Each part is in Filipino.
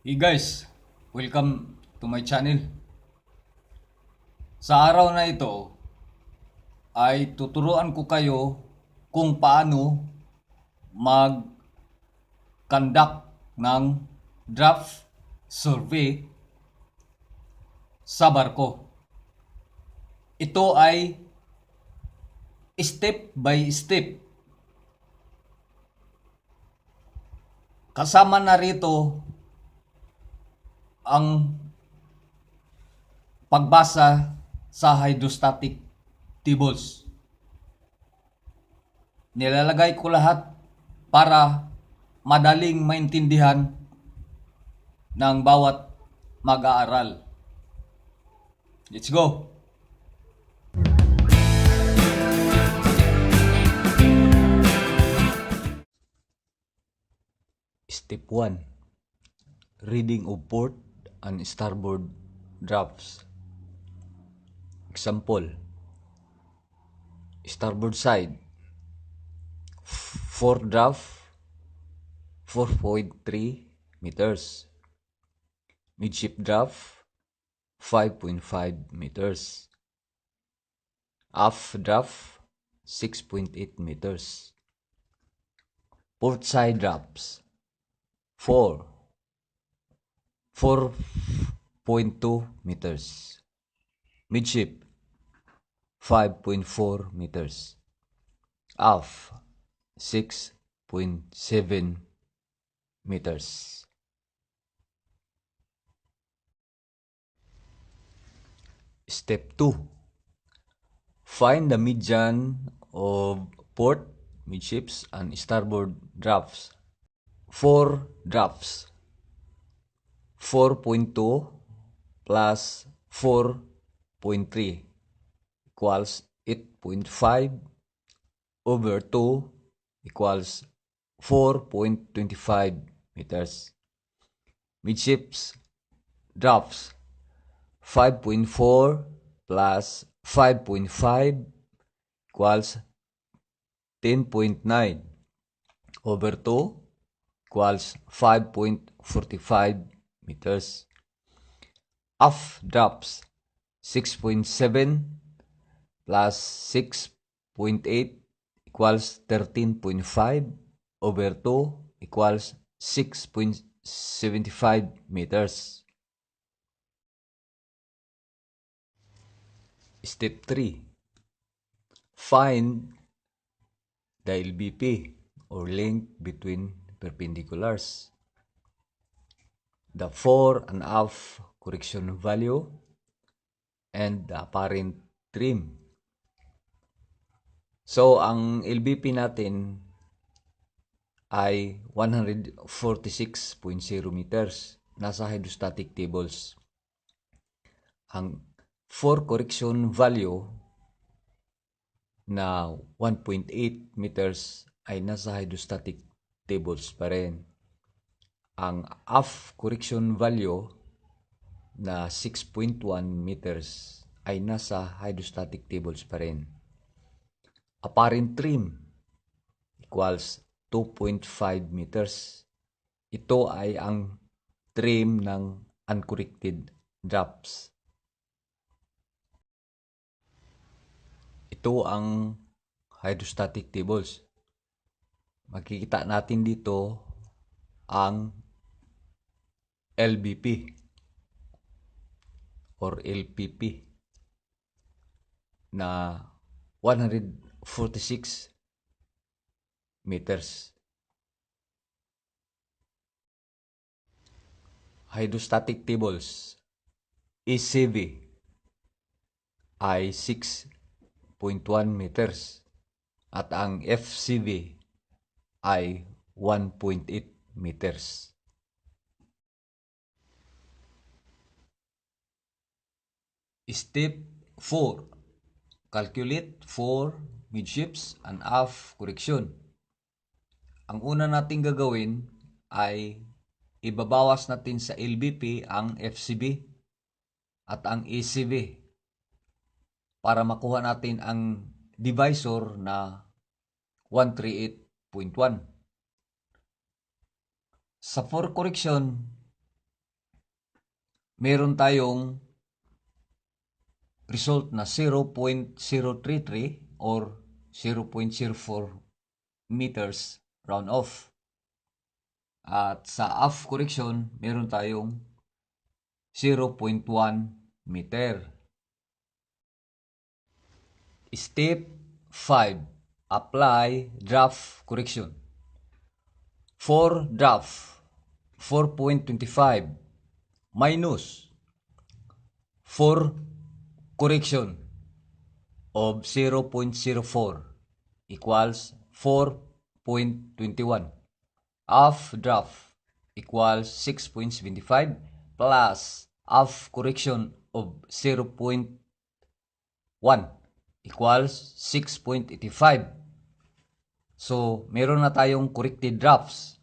Hey guys, welcome to my channel. Sa araw na ito ay tuturuan ko kayo kung paano mag-conduct ng draft survey sa barko. Ito ay step by step. Kasama na rito ang pagbasa sa hydrostatic tables. Nilalagay ko lahat para madaling maintindihan ng bawat mag-aaral. Let's go! Step 1. Reading of port and starboard drafts. Example. Starboard side. 4 draft 4.3 meters. Midship draft 5.5 meters. Aft draft 6.8 meters. Port side drafts 4.2 meters. Midship 5.4 meters. Aft 6.7 meters. Step 2. Find the median of port, midships, and starboard drafts. 4 drafts. 4.2 plus 4.3 equals 8.5 over 2 equals 4.25 meters. Midships drafts 5.4 plus 5.5 equals 10.9 over 2 equals 5.45 meters. Aft drafts 6.7 plus 6.8 equals 13.5 over 2 equals 6.75 meters. Step 3. Find the LBP or length between perpendiculars. The fore and aft correction value and the apparent trim. So, ang LBP natin ay 146.0 meters. Nasa hydrostatic tables. Ang fore correction value na 1.8 meters ay nasa hydrostatic tables pa rin. Ang aft correction value na 6.1 meters ay nasa hydrostatic tables pa rin. Apparent trim equals 2.5 meters. Ito ay ang trim ng uncorrected drafts. Ito ang hydrostatic tables. Makikita natin dito ang LBP or LPP na 146 meters. Hydrostatic tables. ECV ay 6.1 meters at ang FCV ay 1.8 meters. Step 4. Calculate for midships and aft correction. Ang una nating gagawin ay ibabawas natin sa LBP ang FCB at ang ECV para makuha natin ang divisor na 138.1. Sa for correction, meron tayong result na 0.033 or 0.04 meters round off. At sa off correction, meron tayong 0.1 meter. Step 5. Apply draft correction. For draft 4.25 minus for correction of 0.04 equals 4.21. Off draft equals 6.75 plus off correction of 0.1 equals 6.85. So, meron na tayong corrected drafts.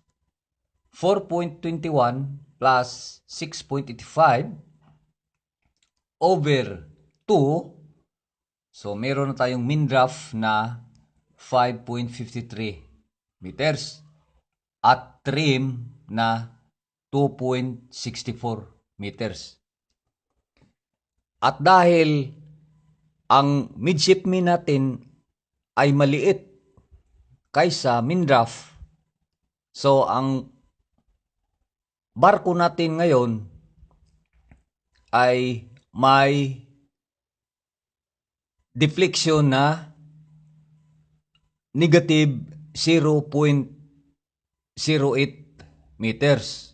4.21 plus 6.85 over 2. So, meron na tayong mean draft na 5.53 meters at trim na 2.64 meters. At dahil ang midshipman natin ay maliit kaysa mean draft, so ang barko natin ngayon ay may deflection na negative 0.08 meters.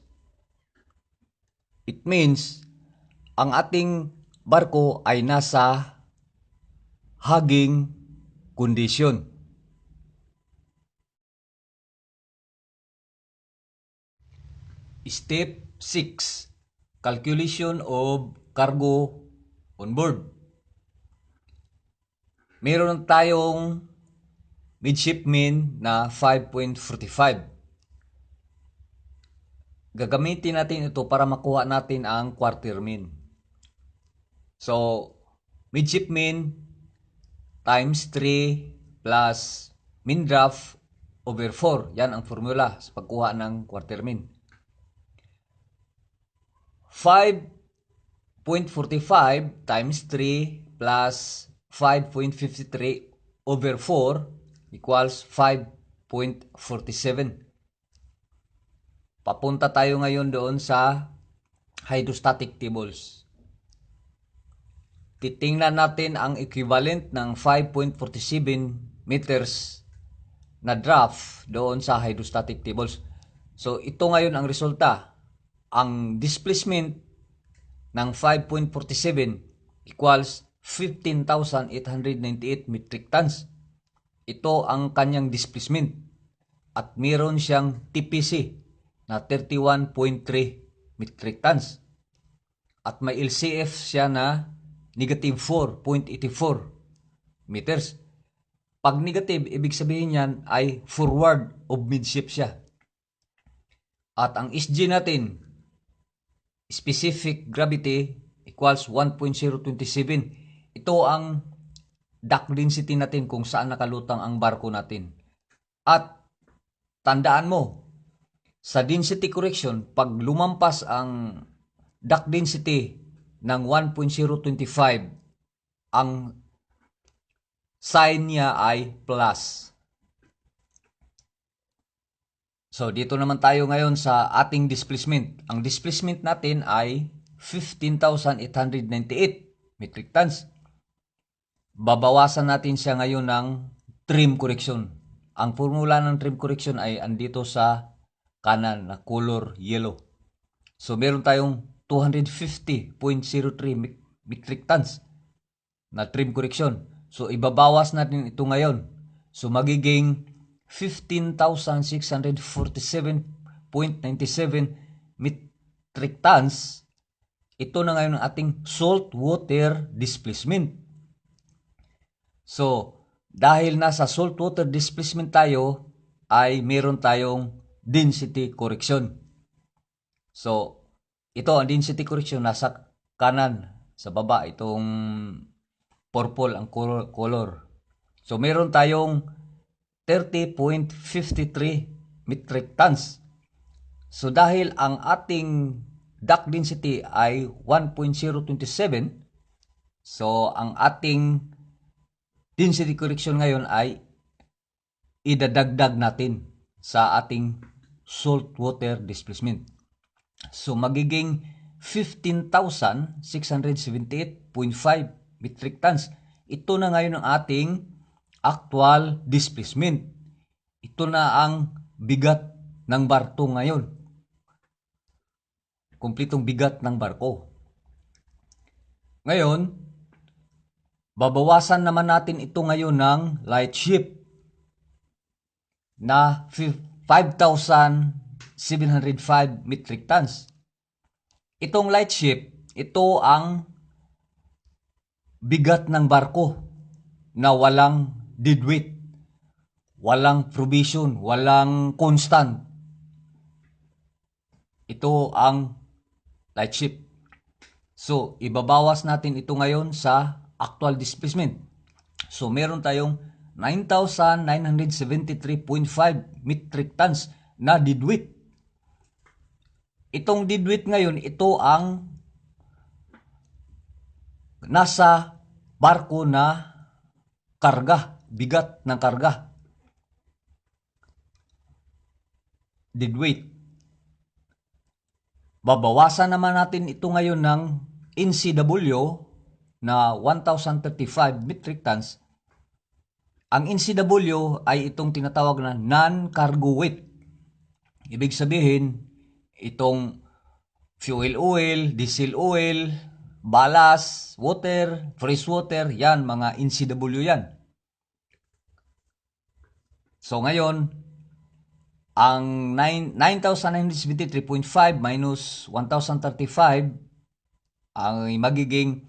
It means ang ating barko ay nasa hugging condition. Step 6. Calculation of cargo on board. Meron tayong midshipman na 5.45. Gagamitin natin ito para makuha natin ang quartermain. So, midshipman times 3 plus mean draft over 4. Yan ang formula sa pagkuha ng quartermain. 5.45 times 3 plus 5.53 over 4 equals 5.47. Papunta tayo ngayon doon sa hydrostatic tables. Titingnan natin ang equivalent ng 5.47 meters na draft doon sa hydrostatic tables. So, ito ngayon ang resulta. Ang displacement ng 5.47 equals 15,898 metric tons. Ito ang kanyang displacement. At meron siyang TPC na 31.3 metric tons. At may LCF siya na negative 4.84 meters. Pag negative, ibig sabihin yan ay forward of midship siya. At ang SG natin, specific gravity equals 1.027. Ito ang dock density natin kung saan nakalutang ang barko natin. At tandaan mo, sa density correction, pag lumampas ang dock density ng 1.025, ang sign niya ay plus. So, dito naman tayo ngayon sa ating displacement. Ang displacement natin ay 15,898 metric tons. Babawasan natin siya ngayon ng trim correction. Ang formula ng trim correction ay andito sa kanan na color yellow. So, meron tayong 250.03 metric tons na trim correction. So, ibabawas natin ito ngayon. So, magiging 15,647.97 metric tons. Ito na ngayon ang ating salt water displacement. So, dahil nasa salt water displacement tayo, ay meron tayong density correction. So, ito ang density correction nasa kanan, sa baba, itong purple ang color. So, meron tayong 30.53 metric tons. So, dahil ang ating dock density ay 1.027. So, ang ating density correction ngayon ay idadagdag natin sa ating saltwater displacement. So, magiging 15,678.5 metric tons. Ito na ngayon ang ating actual displacement. Ito na ang bigat ng barko ngayon. Kumpletong bigat ng barko. Ngayon, babawasan naman natin ito ngayon ng light ship na 5,705 metric tons. Itong light ship, ito ang bigat ng barko na walang deadweight, walang provision, walang constant. Ito ang light ship. So, ibabawas natin ito ngayon sa actual displacement. So, meron tayong 9,973.5 metric tons na deadweight. Itong deadweight ngayon, ito ang nasa barko na karga, bigat ng karga. Deadweight. Babawasan naman natin ito ngayon ng NCW na 1,035 metric tons. Ang NCW ay itong tinatawag na non-cargo weight. Ibig sabihin, itong fuel oil, diesel oil, ballast, water, fresh water, yan, mga NCW yan. So ngayon, ang 9,973.5 minus 1,035 ay magiging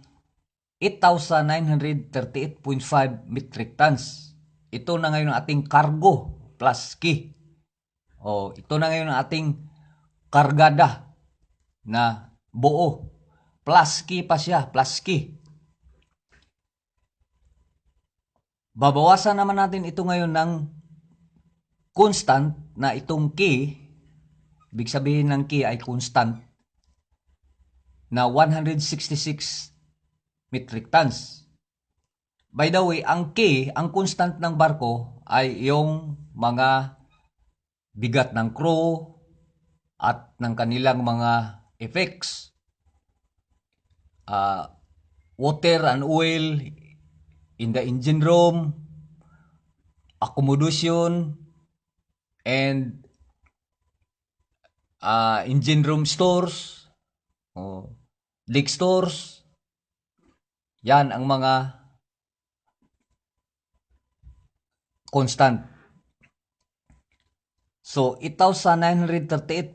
8,938.5 metric tons. Ito na ngayon ang ating cargo plus key. Ito na ngayon ang ating kargada na buo. Plus key pa siya, plus key. Babawasan naman natin ito ngayon ng constant na itong key. Ibig sabihin ng key ay constant na 166 metric tons. By the way, ang key, ang constant ng barko ay yung mga bigat ng crew at ng kanilang mga effects. Water and oil in the engine room, accommodation, and engine room stores, deck stores. Yan ang mga constant. So, 8,938.5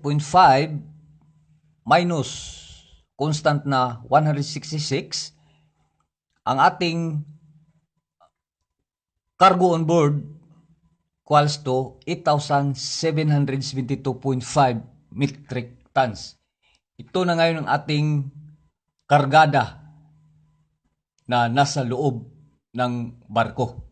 minus constant na 166, ang ating cargo on board equals to 8,772.5 metric tons. Ito na ngayon ang ating kargada na nasa loob ng barko.